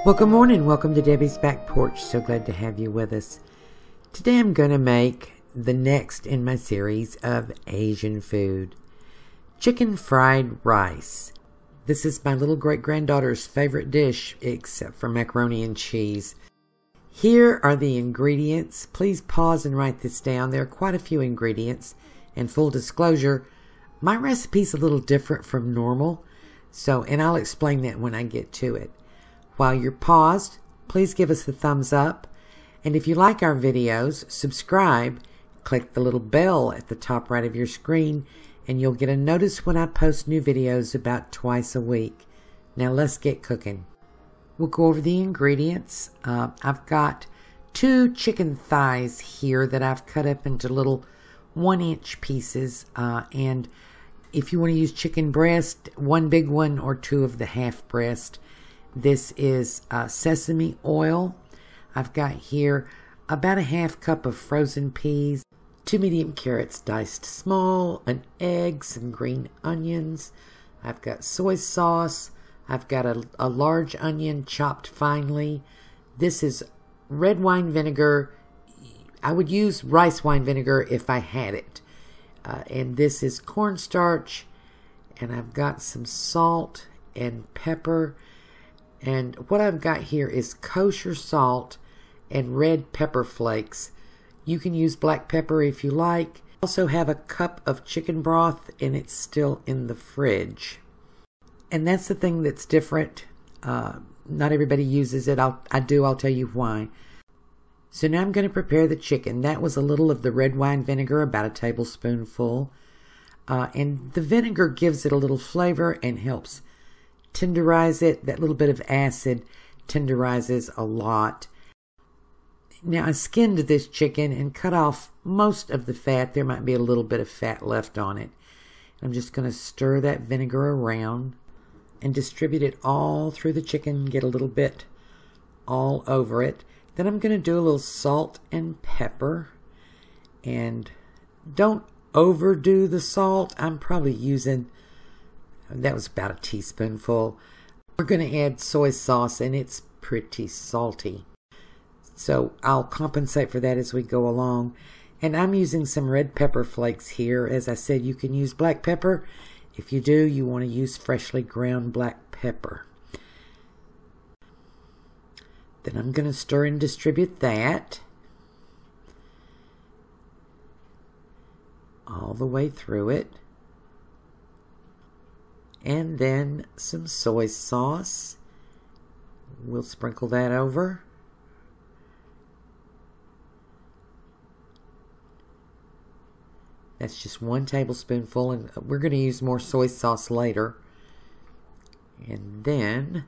Well, good morning. Welcome to Debbie's Back Porch. So glad to have you with us. Today I'm going to make the next in my series of Asian food. Chicken fried rice. This is my little great-granddaughter's favorite dish, except for macaroni and cheese. Here are the ingredients. Please pause and write this down. There are quite a few ingredients. And full disclosure, my recipe's a little different from normal. And I'll explain that when I get to it. While you're paused, please give us the thumbs up. And if you like our videos, subscribe. Click the little bell at the top right of your screen, and you'll get a notice when I post new videos about twice a week. Now let's get cooking. We'll go over the ingredients. I've got 2 chicken thighs here that I've cut up into little 1-inch pieces. And if you want to use chicken breast, 1 big one or 2 of the half breast. This is sesame oil. I've got here about a ½ cup of frozen peas, 2 medium carrots diced small, an egg, some green onions. I've got soy sauce. I've got a large onion chopped finely. This is red wine vinegar. I would use rice wine vinegar if I had it. And this is cornstarch. And I've got some salt and pepper. And what I've got here is kosher salt and red pepper flakes. You can use black pepper if you like. I also have a cup of chicken broth, and it's still in the fridge. And that's the thing that's different. Not everybody uses it. I'll tell you why. So now I'm going to prepare the chicken. That was a little of the red wine vinegar, about a tablespoonful. And the vinegar gives it a little flavor and helps tenderize it. That little bit of acid tenderizes a lot. Now I skinned this chicken and cut off most of the fat. There might be a little bit of fat left on it. I'm just going to stir that vinegar around and distribute it all through the chicken, get a little bit all over it. Then I'm going to do a little salt and pepper. And don't overdo the salt. I'm probably using, that was about a teaspoonful. We're going to add soy sauce, and it's pretty salty. So I'll compensate for that as we go along. And I'm using some red pepper flakes here. As I said, you can use black pepper. If you do, you want to use freshly ground black pepper. Then I'm going to stir and distribute that all the way through it. And then some soy sauce. We'll sprinkle that over. That's just 1 tablespoonful, and we're going to use more soy sauce later. And then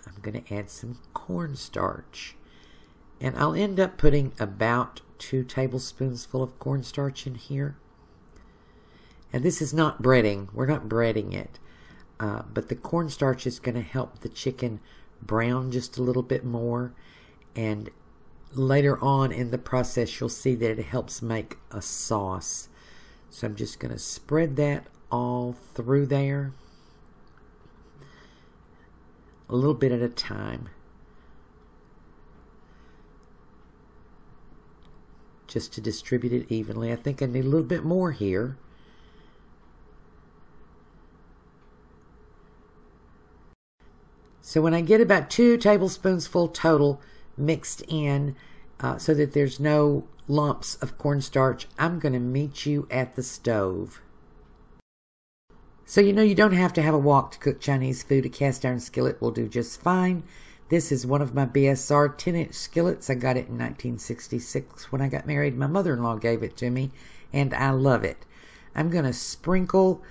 I'm going to add some cornstarch. And I'll end up putting about 2 tablespoons full of cornstarch in here. And this is not breading. We're not breading it. But the cornstarch is going to help the chicken brown just a little bit more. And later on in the process, you'll see that it helps make a sauce. So I'm just going to spread that all through there. A little bit at a time. Just to distribute it evenly. I think I need a little bit more here. So when I get about 2 tablespoons full total mixed in so that there's no lumps of cornstarch, I'm going to meet you at the stove. So you know you don't have to have a wok to cook Chinese food. A cast iron skillet will do just fine. This is one of my BSR 10-inch skillets. I got it in 1966 when I got married. My mother-in-law gave it to me, and I love it. I'm going to sprinkle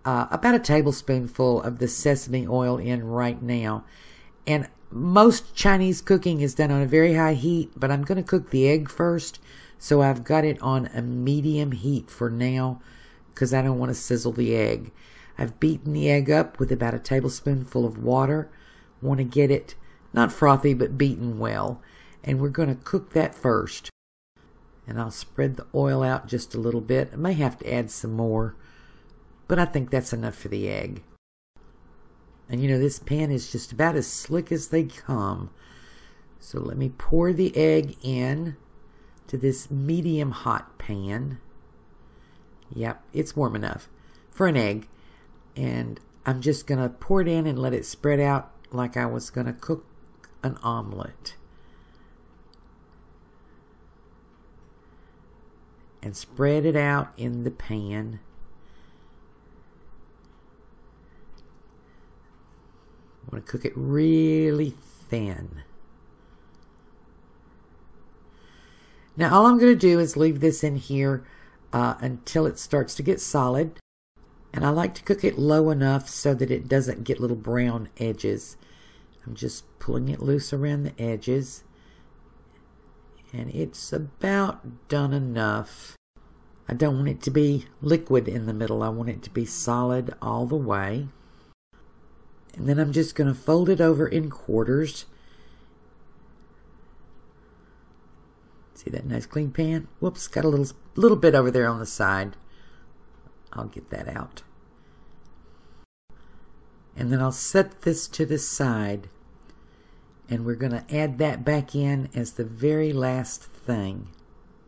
about a tablespoonful of the sesame oil in right now. And most Chinese cooking is done on a very high heat, but I'm going to cook the egg first. So I've got it on a medium heat for now because I don't want to sizzle the egg. I've beaten the egg up with about a tablespoonful of water. Want to get it not frothy, but beaten well. And we're going to cook that first. And I'll spread the oil out just a little bit. I may have to add some more, but I think that's enough for the egg. And you know, this pan is just about as slick as they come. So let me pour the egg in to this medium hot pan. Yep, it's warm enough for an egg. And I'm just going to pour it in and let it spread out like I was going to cook an omelet. And spread it out in the pan. I want to cook it really thin. Now all I'm going to do is leave this in here until it starts to get solid. And I like to cook it low enough so that it doesn't get little brown edges. I'm just pulling it loose around the edges. And it's about done enough. I don't want it to be liquid in the middle. I want it to be solid all the way. And then I'm just going to fold it over in quarters. See that nice clean pan? Whoops, got a little bit over there on the side. I'll get that out. And then I'll set this to the side. And we're going to add that back in as the very last thing.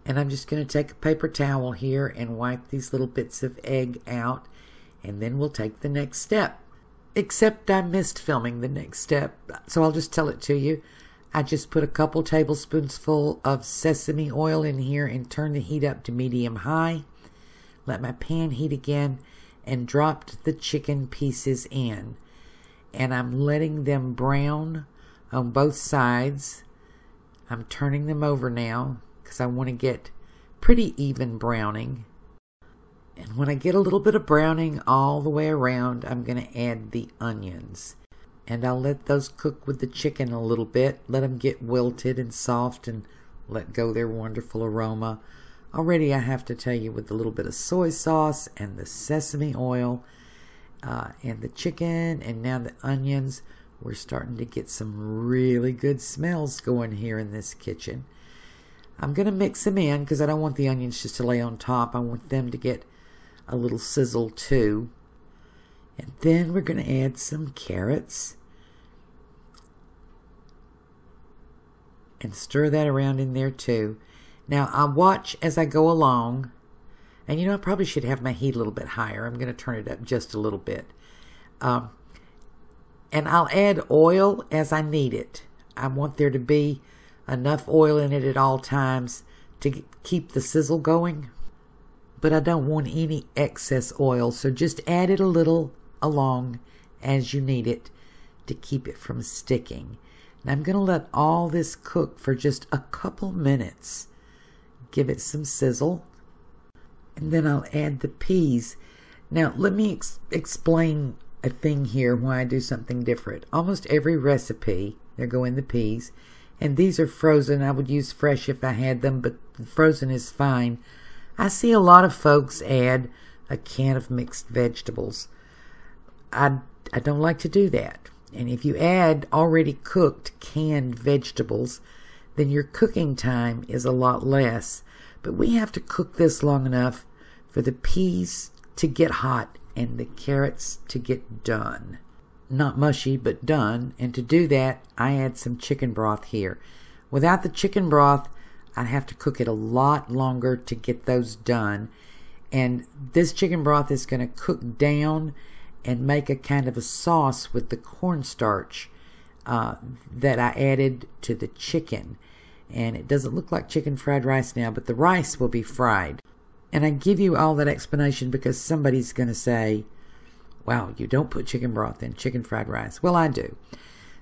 And I'm just going to take a paper towel here and wipe these little bits of egg out. And then we'll take the next step. Except I missed filming the next step, so I'll just tell it to you. I just put a couple tablespoons full of sesame oil in here and turned the heat up to medium high. Let my pan heat again and dropped the chicken pieces in. And I'm letting them brown on both sides. I'm turning them over now because I want to get pretty even browning. And when I get a little bit of browning all the way around, I'm going to add the onions. And I'll let those cook with the chicken a little bit. Let them get wilted and soft and let go their wonderful aroma. Already I have to tell you, with a little bit of soy sauce and the sesame oil and the chicken and now the onions, we're starting to get some really good smells going here in this kitchen. I'm going to mix them in because I don't want the onions just to lay on top. I want them to get a little sizzle too. And then we're going to add some carrots and stir that around in there too. Now I'll watch as I go along, and you know, I probably should have my heat a little bit higher. I'm going to turn it up just a little bit. And I'll add oil as I need it. I want there to be enough oil in it at all times to keep the sizzle going. But I don't want any excess oil, so just add it a little along as you need it to keep it from sticking. And I'm going to let all this cook for just a couple minutes. Give it some sizzle. And then I'll add the peas. Now, let me explain a thing here why I do something different. Almost every recipe, there go in the peas. And these are frozen. I would use fresh if I had them, but frozen is fine. I see a lot of folks add a can of mixed vegetables. I don't like to do that. And if you add already cooked canned vegetables, then your cooking time is a lot less. But we have to cook this long enough for the peas to get hot and the carrots to get done. Not mushy, but done. And to do that, I add some chicken broth here. Without the chicken broth, I have to cook it a lot longer to get those done. And this chicken broth is going to cook down and make a kind of a sauce with the cornstarch that I added to the chicken. And it doesn't look like chicken fried rice now, but the rice will be fried. And I give you all that explanation because somebody's going to say, wow, you don't put chicken broth in chicken fried rice. Well, I do.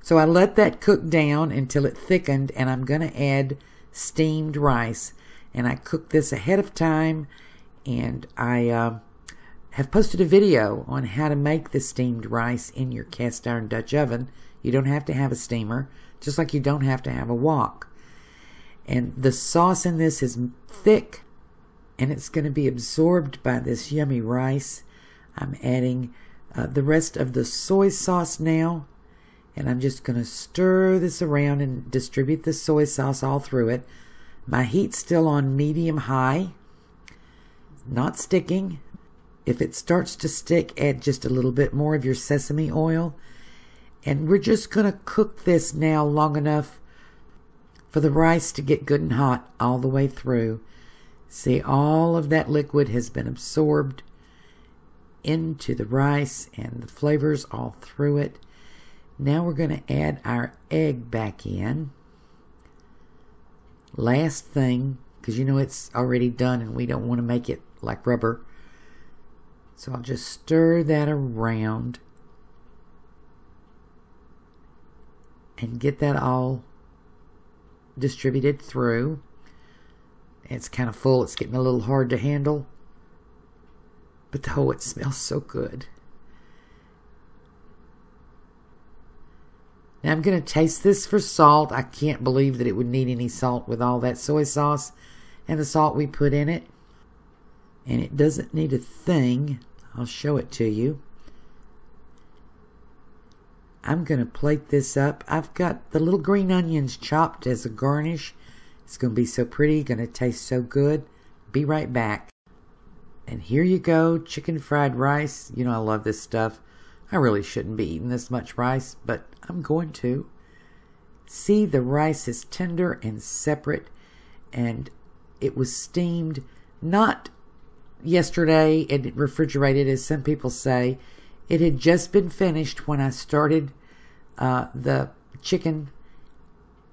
So I let that cook down until it thickened, and I'm going to add steamed rice. And I cook this ahead of time, and I have posted a video on how to make the steamed rice in your cast iron Dutch oven. You don't have to have a steamer, just like you don't have to have a wok. And the sauce in this is thick, and it's going to be absorbed by this yummy rice. I'm adding the rest of the soy sauce now, and I'm just going to stir this around and distribute the soy sauce all through it. My heat's still on medium-high, not sticking. If it starts to stick, add just a little bit more of your sesame oil. And we're just going to cook this now long enough for the rice to get good and hot all the way through. See, all of that liquid has been absorbed into the rice and the flavors all through it. Now we're going to add our egg back in. Last thing, because you know it's already done and we don't want to make it like rubber. So I'll just stir that around and get that all distributed through. It's kind of full. It's getting a little hard to handle. But oh, it smells so good. Now I'm going to taste this for salt. I can't believe that it would need any salt with all that soy sauce and the salt we put in it. And it doesn't need a thing. I'll show it to you. I'm going to plate this up. I've got the little green onions chopped as a garnish. It's going to be so pretty, going to taste so good. Be right back. And here you go, chicken fried rice. You know I love this stuff. I really shouldn't be eating this much rice, but I'm going to. See, the rice is tender and separate, and it was steamed not yesterday and refrigerated, as some people say. It had just been finished when I started the chicken,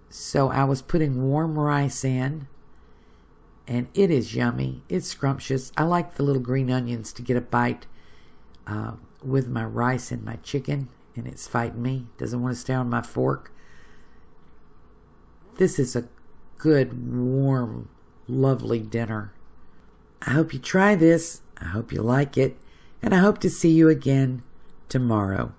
so I was putting warm rice in, and it is yummy. It's scrumptious. I like the little green onions to get a bite with my rice and my chicken, and it's fighting me. Doesn't want to stay on my fork. This is a good, warm, lovely dinner. I hope you try this. I hope you like it. And I hope to see you again tomorrow.